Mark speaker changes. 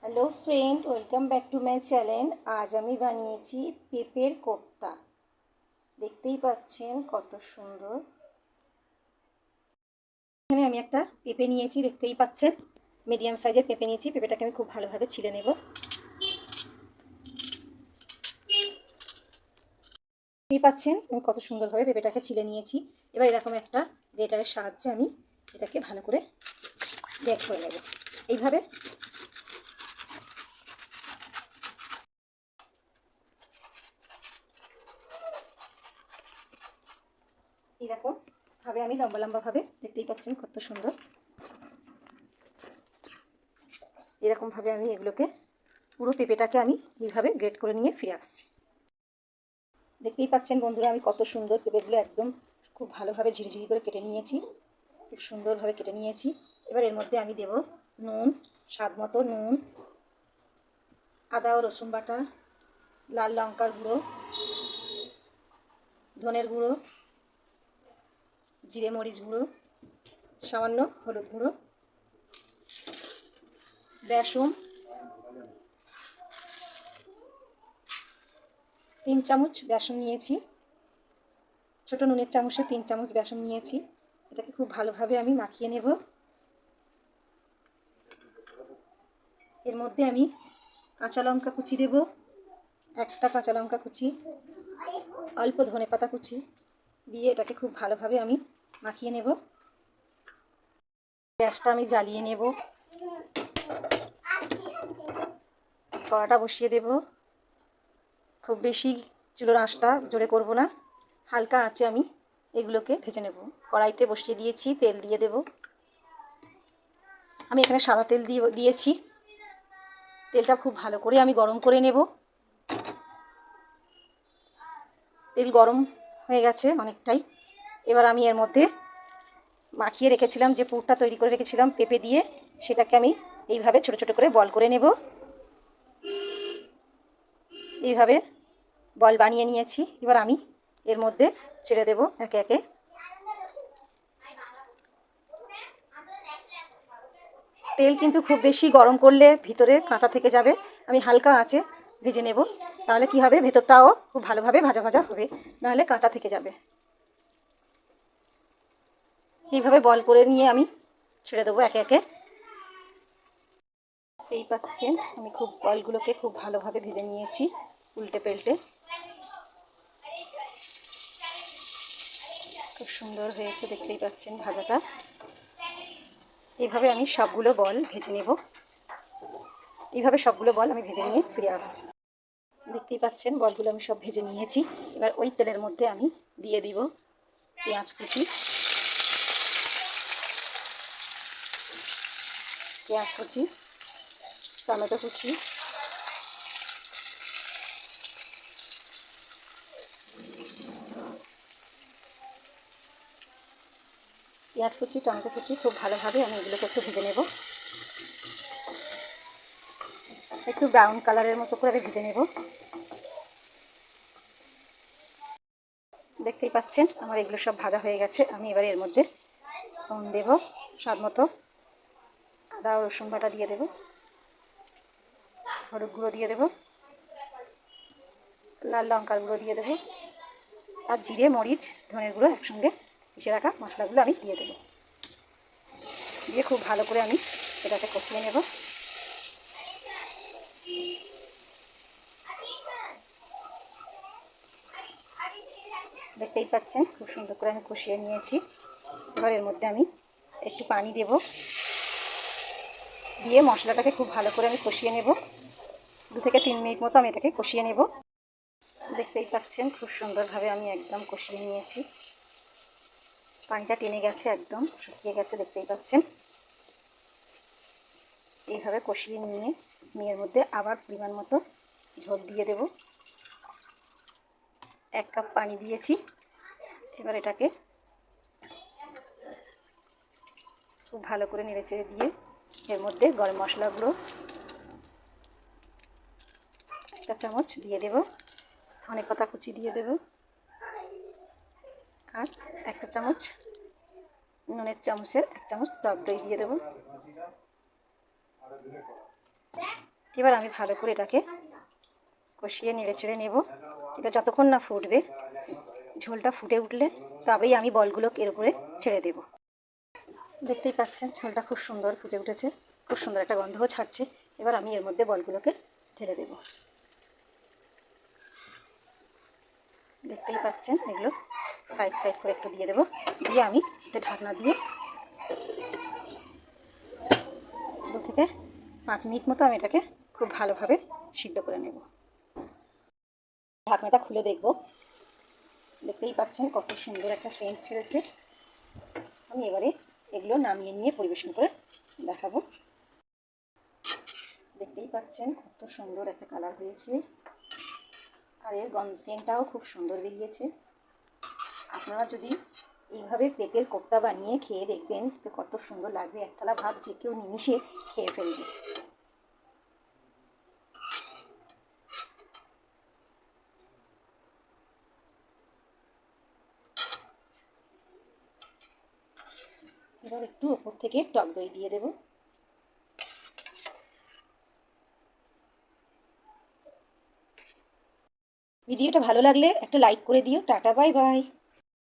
Speaker 1: Hello friend, welcome back to my channel. আজ আমি বানিয়েছি পেঁপের কোপ্তা। দেখতেই পাচ্ছেন কত সুন্দর। এখানে আমি একটা পেঁপে নিয়েছি, দেখতেই পাচ্ছেন মিডিয়াম সাইজের পেঁপে নিয়েছি। পেঁপেটাকে আমি খুব ভালোভাবে ছিলে নেব। দেখতেই পাচ্ছেন আমি কত সুন্দরভাবে পেঁপেটাকে ছিলে নিয়েছি। এবার এরকম একটা গ্রেটারের সাহায্যে আমি এটাকে ভালো করে গ্রেট করে নেব। এইভাবে এরকম ভাবে আমি লম্বা লম্বাভাবে, দেখতেই পাচ্ছেন কত সুন্দর, এরকমভাবে আমি এগুলোকে পুরো পেঁপেটাকে আমি এইভাবে গ্রেট করে নিয়ে ফিরে আসছি। দেখতেই পাচ্ছেন বন্ধুরা, আমি কত সুন্দর পেঁপেগুলো একদম খুব ভালোভাবে ঝিরিঝিরি করে কেটে নিয়েছি, খুব সুন্দরভাবে কেটে নিয়েছি। এবার এর মধ্যে আমি দেব নুন, স্বাদ মতো নুন, আদা ও রসুন বাটা, লাল লঙ্কার গুঁড়ো, ধনের গুঁড়ো, জিরে মরিচ গুঁড়ো, সামান্য হলুদ গুঁড়ো, বেসন 3 চামচ বেসন নিয়েছি, ছোটো নুনের চামচে 3 চামচ বেসন নিয়েছি। এটাকে খুব ভালোভাবে আমি মাখিয়ে নেব। এর মধ্যে আমি কাঁচা লঙ্কা কুচি দেব, একটা কাঁচা লঙ্কা কুচি, অল্প ধনেপাতা কুচি দিয়ে এটাকে খুব ভালোভাবে আমি মাখিয়ে নেব। গ্যাসটা আমি জ্বালিয়ে নেব, কড়াটা বসিয়ে দেব। খুব বেশি চুলোর আঁচটা জোরে করব না, হালকা আঁচে আমি এগুলোকে ভেজে নেব। কড়াইতে বসিয়ে দিয়েছি, তেল দিয়ে দেব। আমি এখানে সাদা তেল দিয়েছি। তেলটা খুব ভালো করে আমি গরম করে নেব। তেল গরম হয়ে গেছে অনেকটাই। এবার আমি এর মধ্যে মাখিয়ে রেখেছিলাম, যে পুরটা তৈরি করে রেখেছিলাম পেঁপে দিয়ে, সেটাকে আমি এইভাবে ছোট ছোট করে বল করে নেব। এইভাবে বল বানিয়ে নিয়েছি। এবার আমি এর মধ্যে ছেড়ে দেব একে একে। তেল কিন্তু খুব বেশি গরম করলে ভিতরে কাঁচা থেকে যাবে। আমি হালকা আঁচে ভেজে নেব, তাহলে কি হবে, ভেতরটাও খুব ভালোভাবে ভাজা ভাজা হবে, নাহলে কাঁচা থেকে যাবে। এইভাবে বল করে নিয়ে আমি ছেড়ে দেবো একে একে। এই পাচ্ছেন আমি খুব বলগুলোকে খুব ভালোভাবে ভেজে নিয়েছি, উল্টে পাল্টে। খুব সুন্দর হয়েছে, দেখতেই পাচ্ছেন ভাজাটা। এইভাবে আমি সবগুলো বল ভেজে নেব। এইভাবে সবগুলো বল আমি ভেজে নিয়ে ফিরে আসছি। দেখতেই পাচ্ছেন বলগুলো আমি সব ভেজে নিয়েছি। এবার ওই তেলের মধ্যে আমি দিয়ে দিব পেঁয়াজ কুচি, টমেটো কুচি, টমেটো কুচি খুব ভালোভাবে আমি এগুলোকে একটু ভেজে নেব। একটু ব্রাউন কালারের মতো করে ভেজে নেব। দেখতেই পাচ্ছেন আমার এগুলো সব ভাজা হয়ে গেছে। আমি এবারে এর মধ্যে নুন দেব, স্বাদ মতো আদা ও রসুন বাটা দিয়ে দেব, হলুদ গুঁড়ো দিয়ে দেব, লাল লঙ্কার গুঁড়ো দিয়ে দেব, আর জিরে মরিচ ধনের গুঁড়ো একসঙ্গে পিষে রাখা মশলাগুলো আমি দিয়ে দেব। দিয়ে খুব ভালো করে আমি এটাকে কষিয়ে নেব। দেখতেই পাচ্ছেন খুব সুন্দর করে আমি কষিয়ে নিয়েছি। এবার এর মধ্যে আমি একটু পানি দেব, দিয়ে মশলাটাকে খুব ভালো করে আমি কষিয়ে নেব। 2 থেকে 3 মিনিট মতো আমি এটাকে কষিয়ে নেব। দেখতেই পাচ্ছেন খুব সুন্দরভাবে আমি একদম কষিয়ে নিয়েছি। পানিটা টেনে গেছে, একদম শুকিয়ে গেছে, দেখতেই পাচ্ছেন। এইভাবে কষিয়ে নিয়ে আমি এর মধ্যে আবার পরিমাণ মতো ঝোল দিয়ে দেব। 1 কাপ পানি দিয়েছি। এবার এটাকে খুব ভালো করে নেড়েচেড়ে দিয়ে এর মধ্যে গরম মশলাগুলো 1 চামচ দিয়ে দেব, ধনেপাতা কুচি দিয়ে দেব, আর 1 চামচ নুনের চামচের 1 চামচ টক দই দিয়ে দেব। এবার আমি ভালো করে এটাকে কষিয়ে নেড়ে ছেড়ে নেব। এটা যতক্ষণ না ফুটবে, ঝোলটা ফুটে উঠলে তবেই আমি বলগুলো এর উপরে ছেড়ে দেব। দেখতেই পাচ্ছেন ঝোলটা খুব সুন্দর ফুটে উঠেছে, খুব সুন্দর একটা গন্ধও ছাড়ছে। এবার আমি এর মধ্যে বলগুলোকে ঢেলে দেব। দেখতেই পাচ্ছেন এগুলো সাইড সাইড করে একটু দিয়ে দেবো, দিয়ে আমি এতে ঢাকনা দিয়ে 2 থেকে 5 মিনিট মতো আমি এটাকে খুব ভালোভাবে সিদ্ধ করে নেব। ঢাকনাটা খুলে দেখব। দেখতেই পাচ্ছেন কত সুন্দর একটা সেন্ট ছেড়েছে। আমি এবারে এগুলো নামিয়ে নিয়ে পরিবেশন করে দেখাবো। দেখতেই পাচ্ছেন কত সুন্দর একটা কালার হয়েছে, আর এর সেন্টটাও খুব সুন্দর বেরিয়েছে। আপনারা যদি এইভাবে পেঁপের কোপ্তা বানিয়ে খেয়ে দেখবেন তো কত সুন্দর লাগবে। এক থালা ভাত যে কেউ নিমিষে খেয়ে ফেলবে। এবার একটু ওপর থেকে টক দই দিয়ে দেব। ভিডিওটা ভালো লাগলে একটা লাইক করে দিও। Tata, bye bye.